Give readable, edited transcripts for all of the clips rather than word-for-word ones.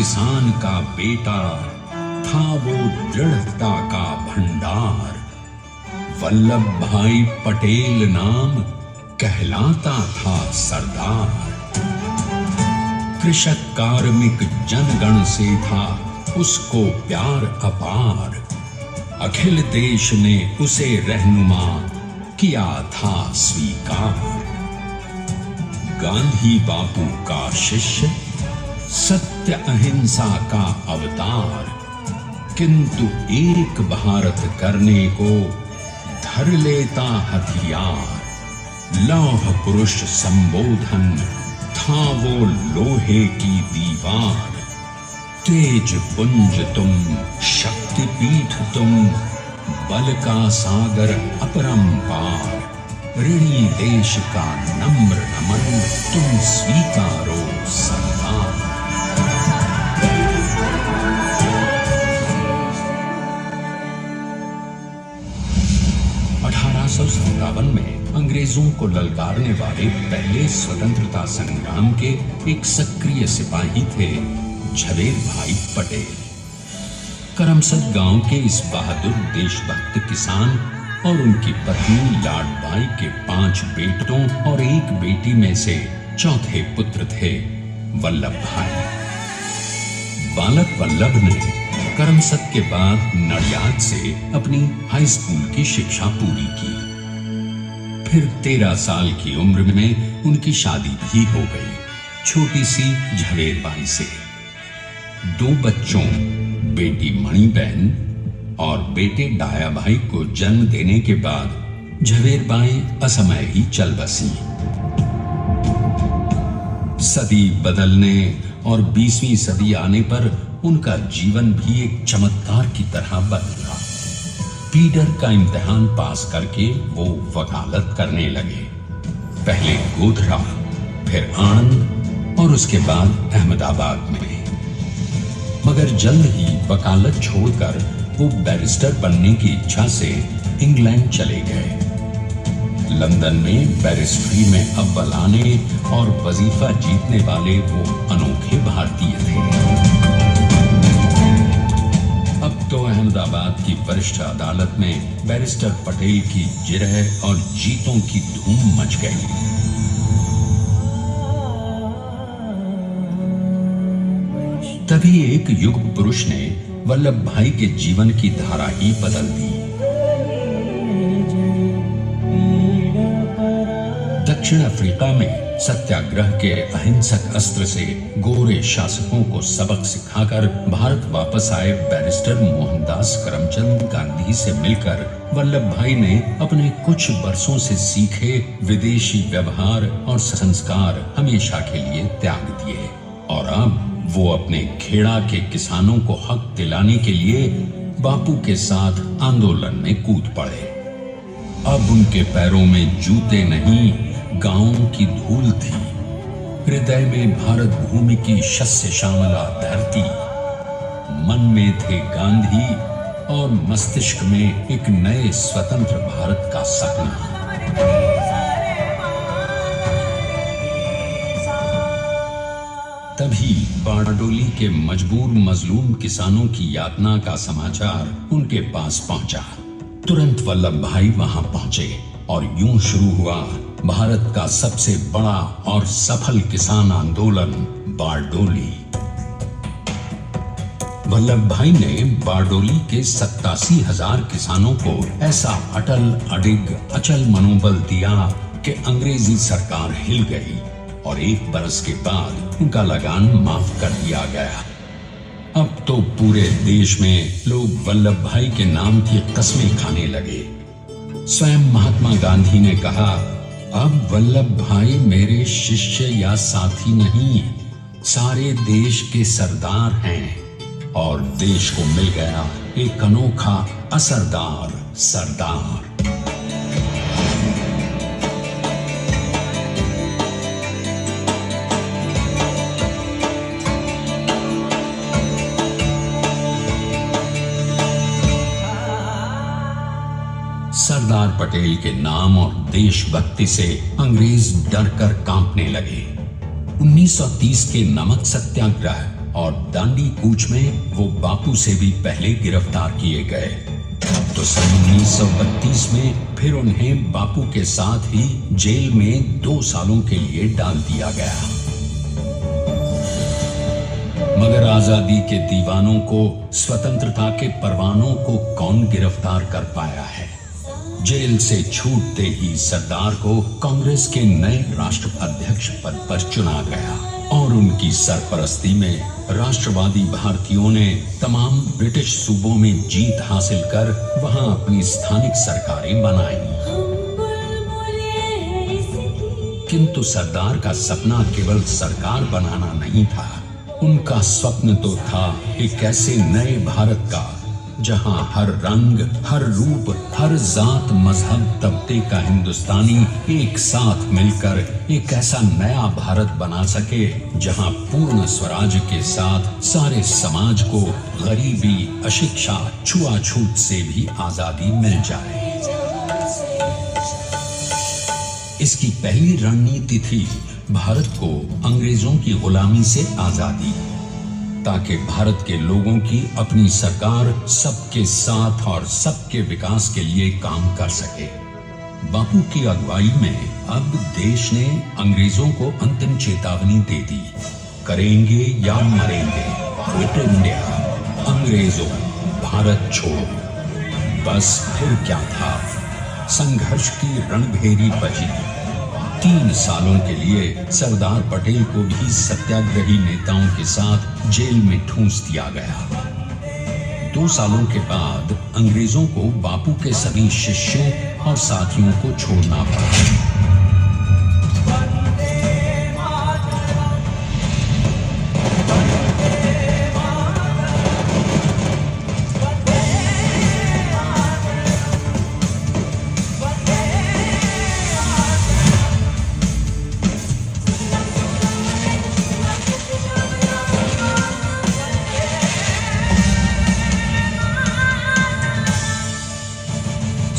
किसान का बेटा, था वो दृढ़ता का भंडार। वल्लभ भाई पटेल नाम कहलाता था सरदार। कृषक कार्मिक जनगण से था उसको प्यार अपार। अखिल देश ने उसे रहनुमा किया था स्वीकार। गांधी बापू का शिष्य, सत्य अहिंसा का अवतार, किंतु एक भारत करने को धर लेता हथियार। लौह पुरुष संबोधन था वो लोहे की दीवार। तेज पुंज तुम, शक्ति पीठ तुम, बल का सागर अपरंपार। ऋणी देश का नम्र नमन तुम स्वीकारो सरदार। 1857 में अंग्रेजों को ललकारने वाले पहले स्वतंत्रता संग्राम के एक सक्रिय सिपाही थे झवेर भाई पटेल। करमसद गांव के इस बहादुर देशभक्त किसान और उनकी पत्नी लाडबाई के 5 बेटों और 1 बेटी में से चौथे पुत्र थे वल्लभ भाई। बालक वल्लभ ने करमसद के बाद नडियाद से अपनी हाई स्कूल की शिक्षा पूरी की। फिर 13 साल की उम्र में उनकी शादी भी हो गई, छोटी सी झवेर बाई से। 2 बच्चों, बेटी मणिबेन और बेटे डाया भाई को जन्म देने के बाद झवेर बाई असमय ही चल बसी। सदी बदलने और 20वीं सदी आने पर उनका जीवन भी एक चमत्कार की तरह बदला। पीडर का इम्तिहान पास करके वो वकालत करने लगे। पहले गोधरा, फिर आणंद और उसके बाद अहमदाबाद में। मगर जल्द ही वकालत छोड़कर वो बैरिस्टर बनने की इच्छा से इंग्लैंड चले गए। लंदन में बैरिस्ट्री में अव्वल आने और वजीफा जीतने वाले वो अनोखे भारतीय थे। अब तो अहमदाबाद की वरिष्ठ अदालत में बैरिस्टर पटेल की जिरह और जीतों की धूम मच गई। तभी एक युग पुरुष ने वल्लभ भाई के जीवन की धारा ही बदल दी। दक्षिण अफ्रीका में सत्याग्रह के अहिंसक अस्त्र से गोरे शासकों को सबक सिखाकर भारत वापस आए बैरिस्टर मोहनदास करमचंद गांधी से मिलकर वल्लभ भाई ने अपने कुछ वर्षों से सीखे विदेशी व्यवहार और संस्कार हमेशा के लिए त्याग दिए और अब वो अपने खेड़ा के किसानों को हक दिलाने के लिए बापू के साथ आंदोलन में कूद पड़े। अब उनके पैरों में जूते नहीं, गांवों की धूल थी। हृदय में भारत भूमि की शस्य श्यामला धरती। मन में थे गांधी और मस्तिष्क में एक नए स्वतंत्र भारत का सपना। तभी बारडोली के मजबूर मजलूम किसानों की यातना का समाचार उनके पास पहुंचा। तुरंत वल्लभ भाई वहां पहुंचे और यूं शुरू हुआ भारत का सबसे बड़ा और सफल किसान आंदोलन बारडोली। वल्लभ भाई ने बारडोली के 87,000 किसानों को ऐसा अटल अडिग अचल मनोबल दिया कि अंग्रेजी सरकार हिल गई और 1 बरस के बाद उनका लगान माफ कर दिया गया। अब तो पूरे देश में लोग वल्लभ भाई के नाम की कस्में खाने लगे। स्वयं महात्मा गांधी ने कहा, अब वल्लभ भाई मेरे शिष्य या साथी नहीं, सारे देश के सरदार हैं और देश को मिल गया एक अनोखा असरदार सरदार। सरदार पटेल के नाम और देशभक्ति से अंग्रेज डर कर कांपने लगे। 1930 के नमक सत्याग्रह और दांडी कूच में वो बापू से भी पहले गिरफ्तार किए गए। तो सन 1932 में फिर उन्हें बापू के साथ ही जेल में 2 सालों के लिए डाल दिया गया। मगर आजादी के दीवानों को, स्वतंत्रता के परवानों को कौन गिरफ्तार कर पाया है? जेल से छूटते ही सरदार को कांग्रेस के नए राष्ट्राध्यक्ष पद पर चुना गया और उनकी सरपरस्ती में राष्ट्रवादी भारतीयों ने तमाम ब्रिटिश सूबों में जीत हासिल कर वहां अपनी स्थानिक सरकारें बनाई। किंतु सरदार का सपना केवल सरकार बनाना नहीं था। उनका स्वप्न तो था एक ऐसे नए भारत का जहां हर रंग, हर रूप, हर जात, मजहब, तबके का हिंदुस्तानी एक साथ मिलकर एक ऐसा नया भारत बना सके जहां पूर्ण स्वराज के साथ सारे समाज को गरीबी, अशिक्षा, छुआछूत से भी आजादी मिल जाए। इसकी पहली रणनीति थी भारत को अंग्रेजों की गुलामी से आजादी, ताकि भारत के लोगों की अपनी सरकार सबके साथ और सबके विकास के लिए काम कर सके। बापू की अगुवाई में अब देश ने अंग्रेजों को अंतिम चेतावनी दे दी, करेंगे या मरेंगे, क्विट इंडिया, अंग्रेजों भारत छोड़ो। बस फिर क्या था, संघर्ष की रणभेरी बजी। 3 सालों के लिए सरदार पटेल को भी सत्याग्रही नेताओं के साथ जेल में ठूंस दिया गया। 2 सालों के बाद अंग्रेजों को बापू के सभी शिष्यों और साथियों को छोड़ना पड़ा।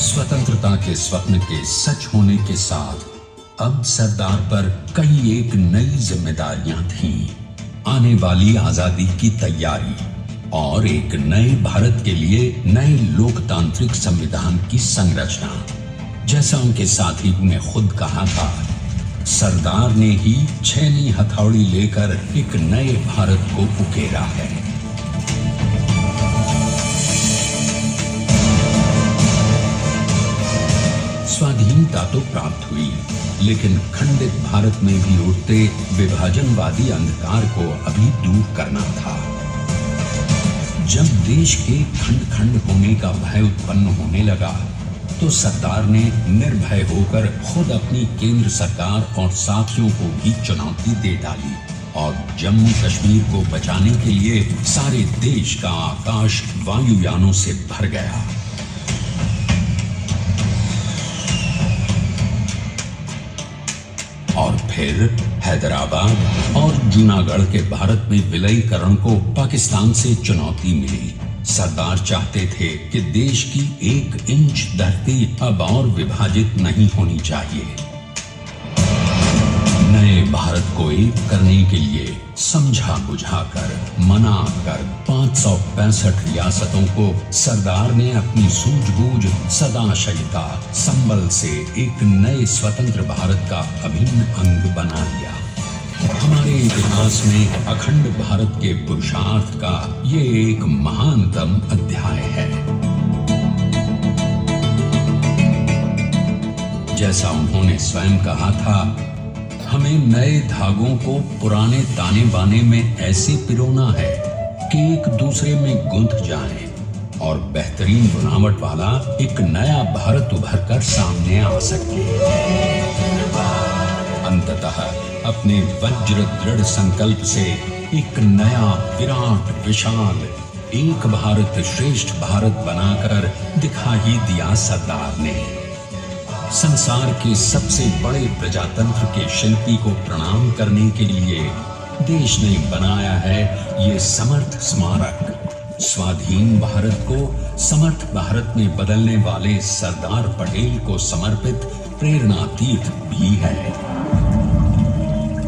स्वतंत्रता के स्वप्न के सच होने के साथ अब सरदार पर कई एक नई जिम्मेदारियां थीं। आने वाली आजादी की तैयारी और एक नए भारत के लिए नए लोकतांत्रिक संविधान की संरचना। जैसा उनके साथी ने खुद कहा था, सरदार ने ही छैनी हथौड़ी लेकर एक नए भारत को उकेरा है। स्वाधीनता तो प्राप्त हुई, लेकिन खंडित भारत में भी उठते विभाजनवादी अंधकार को अभी दूर करना था। जब देश के खंड खंड होने का भय उत्पन्न होने लगा, तो सरदार ने निर्भय होकर खुद अपनी केंद्र सरकार और साथियों को भी चुनौती दे डाली और जम्मू कश्मीर को बचाने के लिए सारे देश का आकाश वायुयानों से भर गया। और फिर हैदराबाद और जूनागढ़ के भारत में विलयीकरण को पाकिस्तान से चुनौती मिली। सरदार चाहते थे कि देश की 1 इंच धरती अब और विभाजित नहीं होनी चाहिए। नए भारत को एक करने के लिए समझा बुझाकर, मना कर 565 रियासतों को सरदार ने अपनी सूझबूझ, सदाशयता, संबल से एक नए स्वतंत्र भारत का अभिन्न अंग बना लिया। हमारे इतिहास में अखंड भारत के पुरुषार्थ का ये एक महानतम अध्याय है। जैसा उन्होंने स्वयं कहा था, हमें नए धागों को पुराने ताने बाने में ऐसे पिरोना है कि एक दूसरे में गुंथ जाए और बेहतरीन बनावट वाला एक नया भारत उभर कर सामने आ सके। अंततः अपने वज्र दृढ़ संकल्प से एक नया विराट विशाल एक भारत श्रेष्ठ भारत बनाकर दिखा ही दिया सरदार ने। संसार के सबसे बड़े प्रजातंत्र के शिल्पी को प्रणाम करने के लिए देश ने बनाया है ये समर्थ स्मारक। स्वाधीन भारत को समर्थ भारत में बदलने वाले सरदार पटेल को समर्पित प्रेरणा तीर्थ भी है।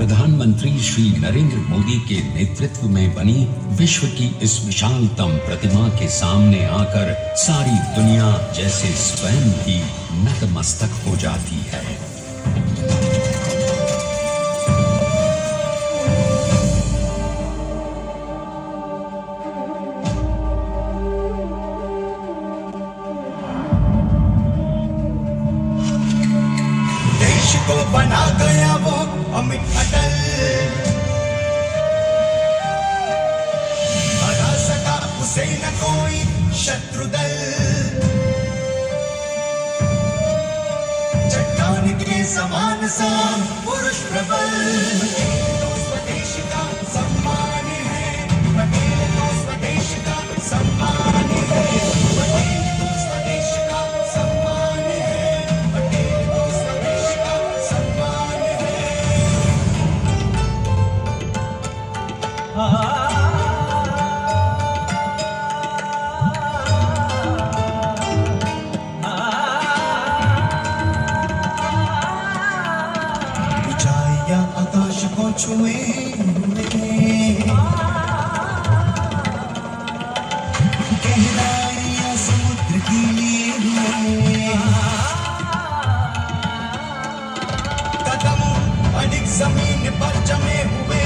प्रधानमंत्री श्री नरेंद्र मोदी के नेतृत्व में बनी विश्व की इस विशालतम प्रतिमा के सामने आकर सारी दुनिया जैसे स्वयं ही नतमस्तक हो जाती है। को बना गया वो अमित अटल, हरा सका उसे न कोई शत्रु दल। चट्टान के समान सा पुरुष प्रबल, पटेल तो स्वदेश का सम्मान है, पटेल तो स्वदेश का सम्मान है, पटेल तो स्वदेश का सम्मान है, पटेल तो स्वदेश का सम्मान है। ऊंचाइयां आकाश को छुए गहराइयां समुद्र की लिए हुए, कदम अडिग जमीन पर जमे हुए।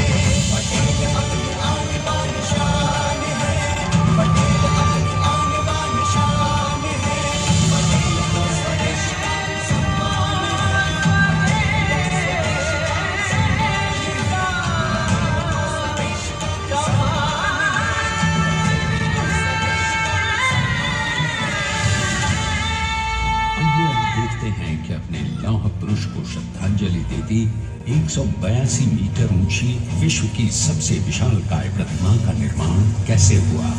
पटेल अपनी आन बान शान है, पटेल अपनी आन बान शान है, पटेल तो स्वदेश का सम्मान है, पटेल तो स्वदेश का आइए अब देखते हैं कि अपने लौह पुरुष को श्रद्धांजलि देती 182 मीटर ऊंची विश्व की सबसे विशालकाय प्रतिमा का निर्माण कैसे हुआ।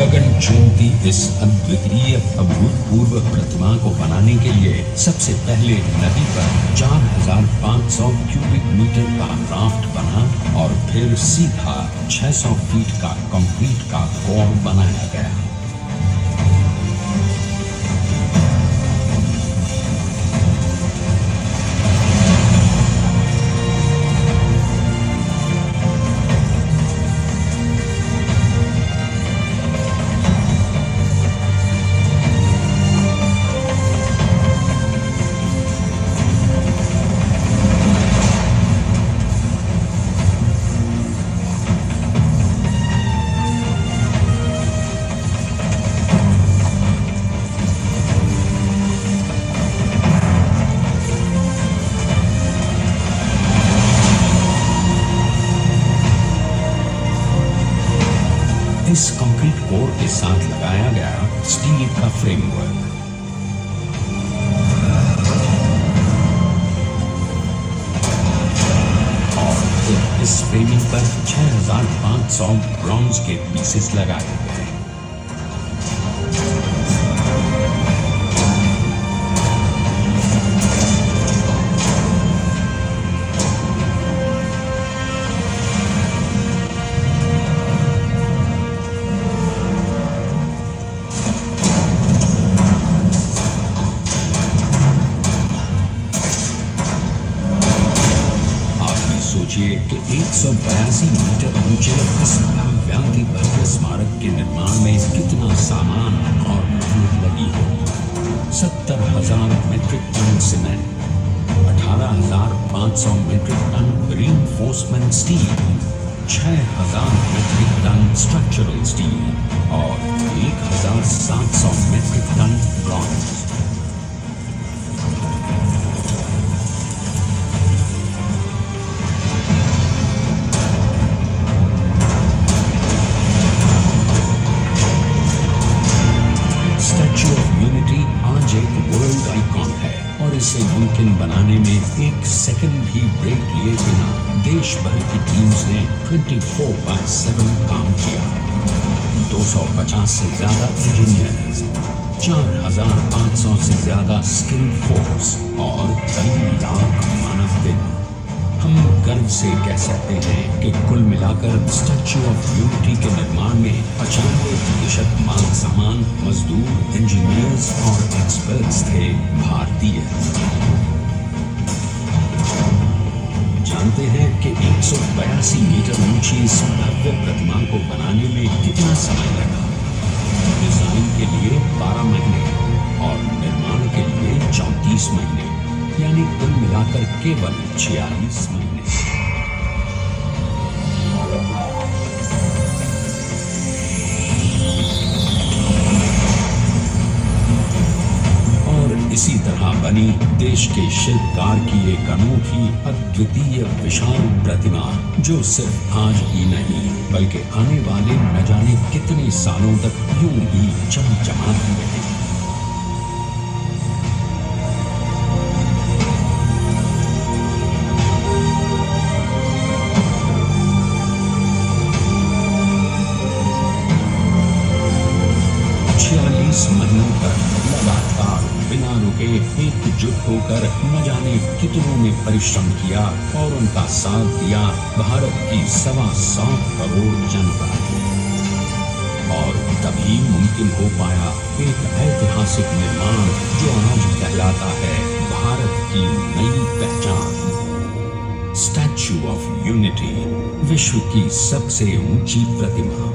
गगन चुंबती इस अद्वितीय अभूतपूर्व प्रतिमा को बनाने के लिए सबसे पहले नदी पर 4500 क्यूबिक मीटर का राफ्ट बना और फिर सीधा 600 फीट का कंक्रीट का कोर बनाया गया। इस कंक्रीट कोर के साथ लगाया गया स्टील का फ्रेमवर्क। और फिर इस फ्रेमिंग पर 6500 ब्रॉन्ज के पीसेस लगाए गए। सोचिए कि 182 मीटर ऊंचे इस भव्याति भव्य स्मारक के निर्माण में कितना सामान और मेहनत लगी होगी। 70,000 metric ton cement, 18,500 metric ton reinforcement steel, 6,000 metric ton structural steel और 1,700 मीट्रिक टन ब्रॉन्ज। आज एक वर्ल्ड आइकॉन है और इसे मुमकिन बनाने में एक सेकंड भी ब्रेक लिए बिना देश भर की टीम्स ने 24/7 काम किया। 250 से ज्यादा इंजीनियर्स, 4,500 से ज्यादा स्किल फोर्स और 3 लाख मानव दिन। हम गर्व से कह सकते हैं कि कुल मिलाकर स्टैच्यू ऑफ यूनिटी के निर्माण में 95% माल सामान, मजदूर, इंजीनियर्स और एक्सपर्ट्स थे भारतीय। जानते हैं कि 182 मीटर ऊंची इस भव्य प्रतिमा को बनाने में कितना समय लगा? डिजाइन के लिए 12 महीने और निर्माण के लिए 34 महीने, यानी कुल मिलाकर केवल 46 महीने। और इसी तरह बनी देश के शिल्पकार की एक अनोखी, अद्वितीय, विशाल प्रतिमा, जो सिर्फ आज ही नहीं बल्कि आने वाले न जाने कितने सालों तक यूं ही चमचमाती रहेगी। महीनों तक लगातार बिना रुके एकजुट होकर न जाने कितनों ने परिश्रम किया और उनका साथ दिया भारत की 125 करोड़ जनता। और तभी मुमकिन हो पाया एक ऐतिहासिक निर्माण जो आज कहलाता है भारत की नई पहचान। स्टैच्यू ऑफ यूनिटी, विश्व की सबसे ऊंची प्रतिमा।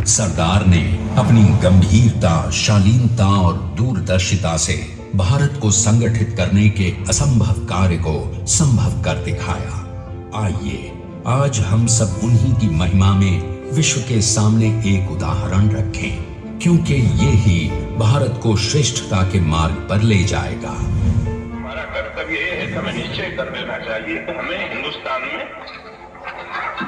सरदार ने अपनी गंभीरता, शालीनता और दूरदर्शिता से भारत को संगठित करने के असंभव कार्य को संभव कर दिखाया। आइए आज हम सब उन्हीं की महिमा में विश्व के सामने एक उदाहरण रखें, क्योंकि ये ही भारत को श्रेष्ठता के मार्ग पर ले जाएगा। हमारा कर्तव्य ये है कि हमें निश्चय कर लेना चाहिए कि हमें हिंदुस्तान में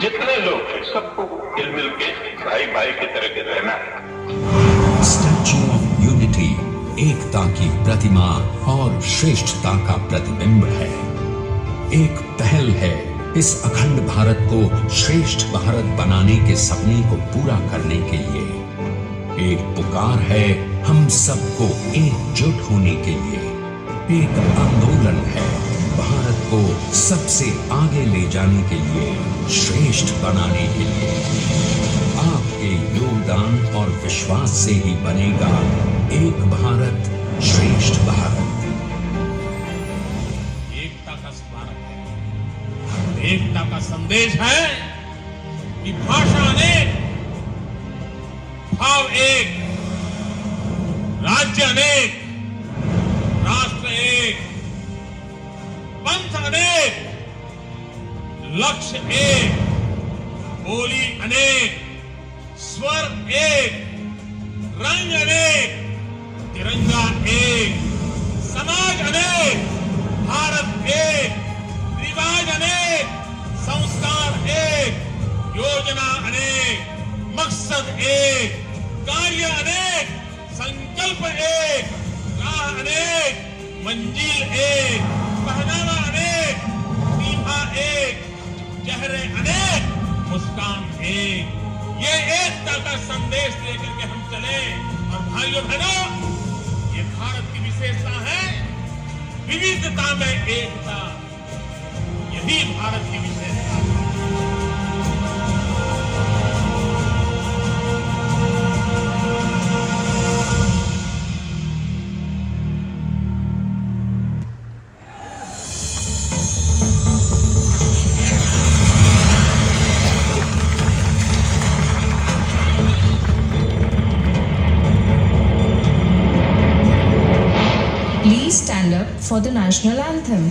जितने लोग हैं सबको मिल के भाई भाई की तरह के रहना है। स्टैच्यू ऑफ यूनिटी एकता की प्रतिमा और श्रेष्ठता का प्रतिबिंब है। एक पहल है इस अखंड भारत को श्रेष्ठ भारत बनाने के सपने को पूरा करने के लिए। एक पुकार है हम सबको एकजुट होने के लिए। एक आंदोलन है भारत को सबसे आगे ले जाने के लिए, श्रेष्ठ बनाने के लिए। आपके योगदान और विश्वास से ही बनेगा एक भारत श्रेष्ठ भारत। एकता का स्मारक है, एकता का संदेश है कि भाषा अनेक, भाव एक, राज्य अनेक, राष्ट्र एक, पंथ अनेक, लक्ष्य एक, बोली अनेक, स्वर एक, रंग अनेक, तिरंगा एक, समाज अनेक, भारत एक, रिवाज अनेक, संस्कार एक, योजना अनेक, मकसद एक, कार्य अनेक, संकल्प एक, राह अनेक, मंजिल एक, पहनावा अनेक, सीमा एक, चेहरे अनेक, मुस्कान एक। ये एकता का संदेश लेकर के हम चले। और भाइयों बहनों, ये भारत की विशेषता है, विविधता में एकता। यही भारत की विशेषता है। Please stand up for the national anthem.